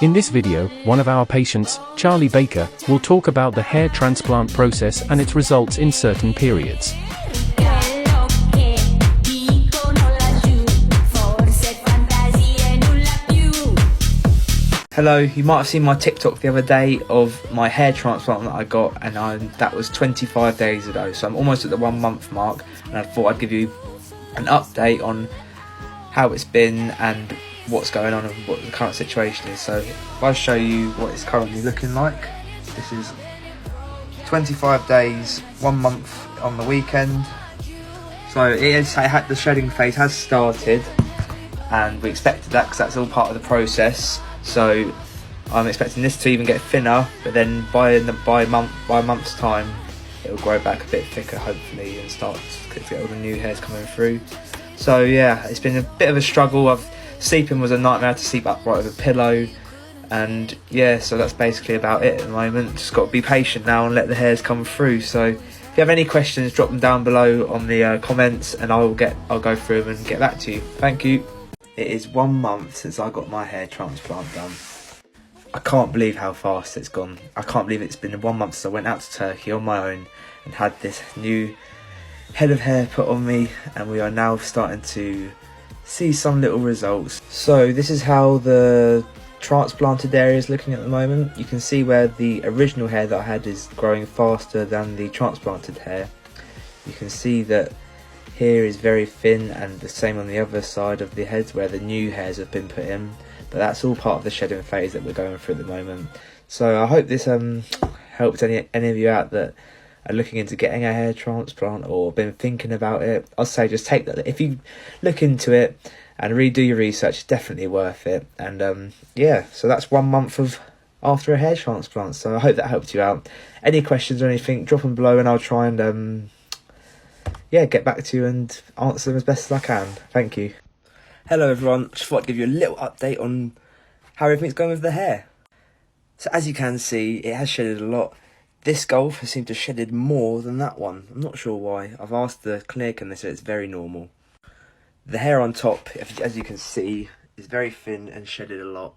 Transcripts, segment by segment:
In this video, one of our patients, Charlie Baker, will talk about the hair transplant process and its results in certain periods. Hello, you might have seen my TikTok the other day of my hair transplant that I got, and that was 25 days ago, so I'm almost at the 1 month mark, and I thought I'd give you an update on how it's been and what's going on and what the current situation is. So if I show you what it's currently looking like, this is 25 days, 1 month on the weekend. So the shedding phase has started, and we expected that because that's all part of the process. So I'm expecting this to even get thinner, but then by a month's time, it will grow back a bit thicker, hopefully, and start to get all the new hairs coming through. So yeah, it's been a bit of a struggle. Sleeping was a nightmare. I had to sleep upright with a pillow, and yeah, so that's basically about it at the moment. Just got to be patient now and let the hairs come through. So if you have any questions, drop them down below on the comments, and I'll go through them and get back to you. Thank you. It is 1 month since I got my hair transplant done. I can't believe how fast it's gone. I can't believe it's been 1 month since I went out to Turkey on my own and had this new head of hair put on me, and we are now starting to see some little results. So this is how the transplanted area is looking at the moment. You can see where the original hair that I had is growing faster than the transplanted hair. You can see that here is very thin, and the same on the other side of the heads where the new hairs have been put in, but that's all part of the shedding phase that we're going through at the moment. So I hope this helps any of you out that are looking into getting a hair transplant or been thinking about it. I'd say just take that. If you look into it and redo your research, it's definitely worth it. And yeah, so that's 1 month of after a hair transplant. So I hope that helped you out. Any questions or anything, drop them below, and I'll try and yeah, get back to you and answer them as best as I can. Thank you. Hello everyone, just thought I'd give you a little update on how everything's going with the hair. So as you can see, it has shedded a lot. This Golf has seemed to have shedded more than that one. I'm not sure why. I've asked the clinic and they said it's very normal. The hair on top, as you can see, is very thin and shedded a lot.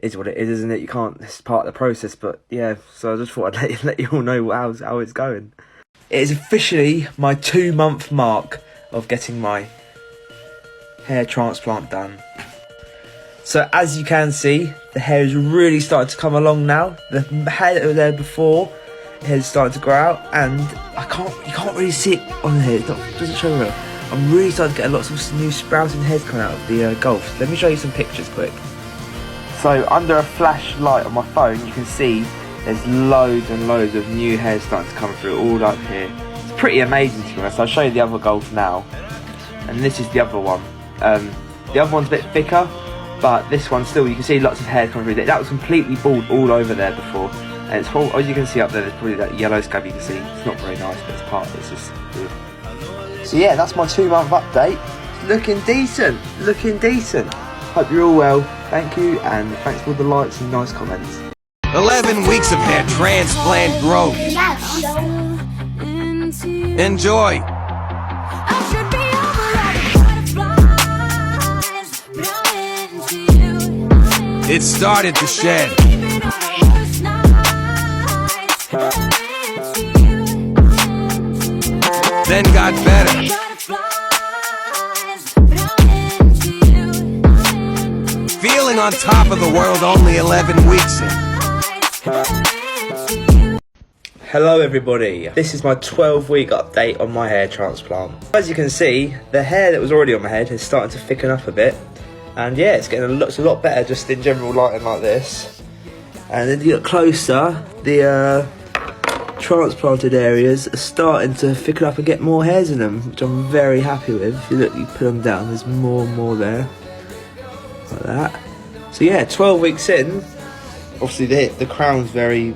Is what it is, isn't it? You can't, it's part of the process, but yeah, so I just thought I'd let you all know how it's going. It is officially my 2 month mark of getting my hair transplant done. So as you can see, the hair is really starting to come along now. The hair that was there before is starting to grow out, and you can't really see it on here. It doesn't show real. I'm really starting to get lots of new sprouting hairs coming out of the Golf. Let me show you some pictures quick. So under a flashlight on my phone, you can see there's loads and loads of new hairs starting to come through all up here. It's pretty amazing to be honest. I'll show you the other Golf now. And this is the other one. The other one's a bit thicker, but this one still, you can see lots of hair coming through. That was completely bald all over there before. And it's whole, as you can see up there, there's probably that yellow scab you can see. It's not very nice, but it's part of it. It's just good. So yeah, that's my 2 month update. It's looking decent, looking decent. Hope you're all well. Thank you, and thanks for all the likes and nice comments. 11 weeks of hair transplant growth. Enjoy. It started to shed. Then got better. Feeling on top of the world only 11 weeks in. Hello everybody, this is my 12-week update on my hair transplant. As you can see, the hair that was already on my head is starting to thicken up a bit, and yeah, it's getting looks a lot better just in general lighting like this. And then you look closer, the transplanted areas are starting to thicken up and get more hairs in them, which I'm very happy with. If you look, you put them down, there's more and more there, like that. So yeah, 12 weeks in, obviously the crown's very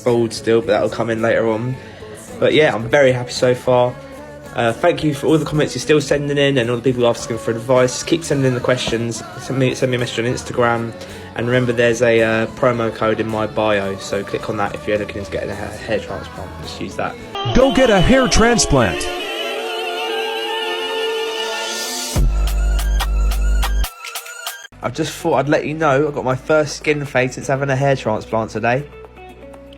bald still, but that'll come in later on. But yeah, I'm very happy so far. Thank you for all the comments you're still sending in, and all the people asking for advice. Keep sending in the questions. Send me a message on Instagram, and remember there's a promo code in my bio, so click on that if you're looking into getting a hair transplant. Just use that. Go get a hair transplant. I just thought I'd let you know I got my first skin fade since having a hair transplant today.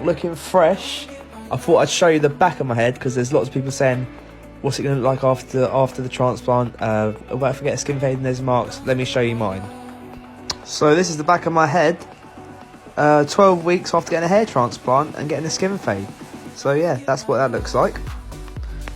Looking fresh. I thought I'd show you the back of my head because there's lots of people saying, what's it going to look like after the transplant? If I get a skin fade and there's marks, let me show you mine. So this is the back of my head, 12 weeks after getting a hair transplant and getting a skin fade. So yeah, that's what that looks like.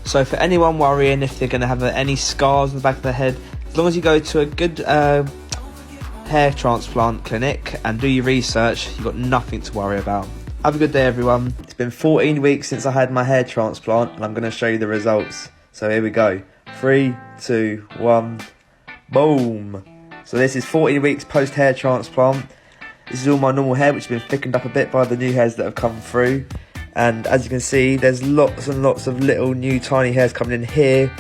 So for anyone worrying if they're going to have any scars on the back of their head, as long as you go to a good hair transplant clinic and do your research, you've got nothing to worry about. Have a good day, everyone. It's been 14 weeks since I had my hair transplant, and I'm going to show you the results. So here we go. 3, 2, 1, boom. So this is 14 weeks post hair transplant. This is all my normal hair, which has been thickened up a bit by the new hairs that have come through. And as you can see, there's lots and lots of little new tiny hairs coming in here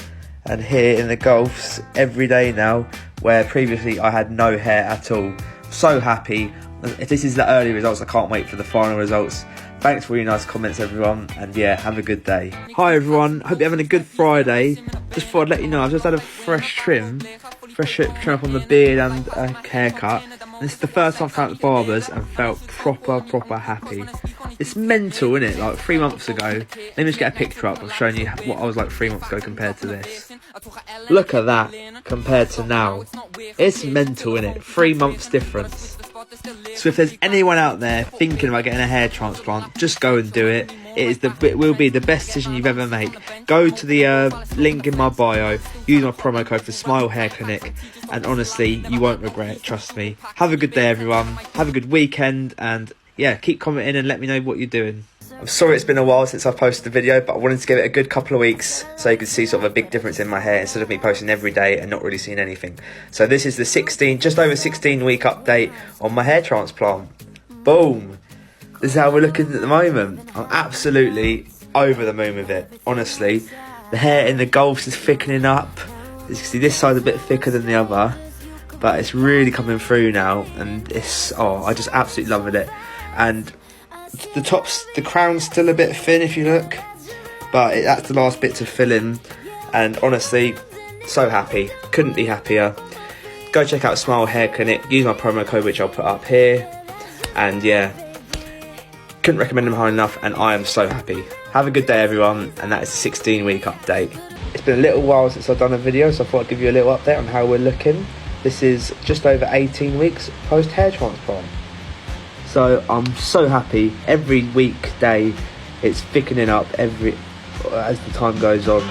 and here in the gulfs every day now, where previously I had no hair at all. So happy. If this is the early results, I can't wait for the final results. Thanks for your nice comments, everyone, and yeah, have a good day. Hi everyone, hope you're having a good Friday. Just thought I'd let you know I've just had a fresh trim up on the beard and a haircut. And this is the first time I've come out the barbers and felt proper happy. It's mental, isn't it? Like 3 months ago, let me just get a picture up of showing you what I was like 3 months ago compared to this. Look at that compared to now. It's mental, isn't it? 3 months difference. So if there's anyone out there thinking about getting a hair transplant, just go and do it. It will be the best decision you've ever made. Go to the link in my bio, use my promo code for Smile Hair Clinic, and honestly, you won't regret it, trust me. Have a good day, everyone. Have a good weekend, and yeah, keep commenting and let me know what you're doing. I'm sorry it's been a while since I've posted a video, but I wanted to give it a good couple of weeks so you could see sort of a big difference in my hair instead of me posting every day and not really seeing anything. So this is the just over 16 week update on my hair transplant. Boom! This is how we're looking at the moment. I'm absolutely over the moon with it, honestly. The hair in the gulfs is thickening up. As you can see, this side's a bit thicker than the other, but it's really coming through now, and I just absolutely love it. And the crown's still a bit thin if you look, but that's the last bit to fill in, and honestly, so happy. Couldn't be happier. Go check out Smile Hair Clinic, use my promo code which I'll put up here, and yeah, couldn't recommend them high enough, and I am so happy. Have a good day, everyone, and that is a 16-week update. It's been a little while since I've done a video, so I thought I'd give you a little update on how we're looking. This is just over 18 weeks post hair transplant. So I'm so happy. Every weekday it's thickening up as the time goes on.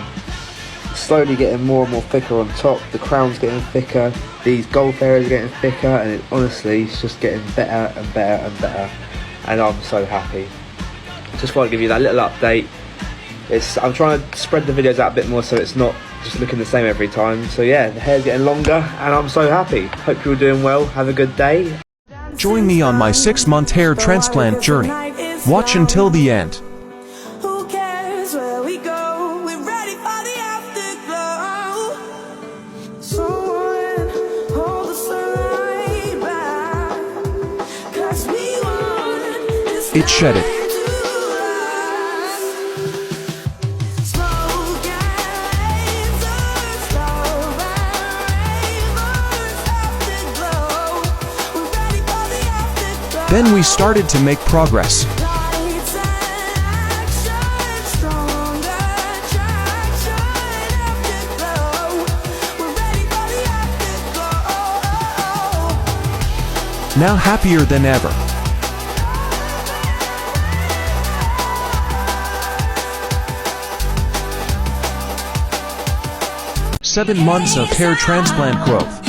Slowly getting more and more thicker on top. The crown's getting thicker. These gulf areas are getting thicker, and honestly, it's just getting better and better and better. And I'm so happy. Just want to give you that little update. I'm trying to spread the videos out a bit more so it's not just looking the same every time. So yeah, the hair's getting longer, and I'm so happy. Hope you're doing well. Have a good day. Join me on my 6-month hair transplant journey. Watch until the end. Who cares where we go? We're ready for the afterglow. Someone hold us right back, 'cause we want this. It shedded. Then we started to make progress. Now happier than ever. Seven months of hair transplant growth.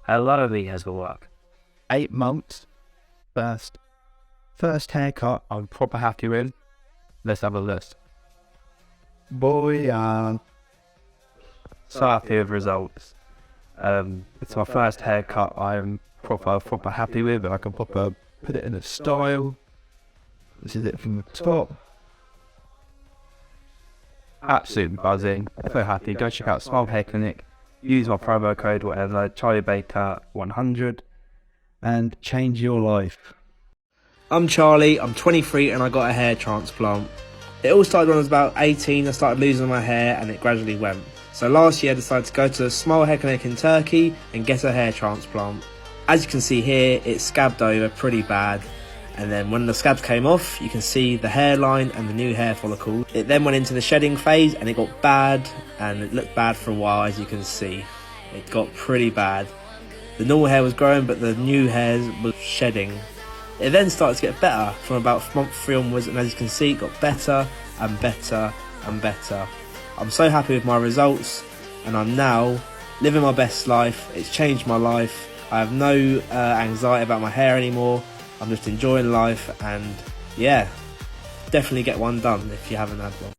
A lot of it has to work. 8 months, first haircut I'm proper happy with. Let's have a list. Boy, so happy with results. It's my first haircut I'm proper happy with. I can put it in a style. This is it from the top. Absolutely buzzing. So happy. Go check out Smile Hair Clinic. Use my promo code, whatever, Charlie Baker 100, and change your life. I'm Charlie, I'm 23 and I got a hair transplant. It all started when I was about 18, I started losing my hair and it gradually went. So last year I decided to go to a Smile Hair Clinic in Turkey and get a hair transplant. As you can see here, it scabbed over pretty bad. And then when the scabs came off, you can see the hairline and the new hair follicle. It then went into the shedding phase and it got bad, and it looked bad for a while, as you can see. It got pretty bad. The normal hair was growing, but the new hairs was shedding. It then started to get better from about month 3 onwards, and as you can see, it got better and better and better. I'm so happy with my results, and I'm now living my best life. It's changed my life. I have no anxiety about my hair anymore. I'm just enjoying life, and yeah, definitely get one done if you haven't had one.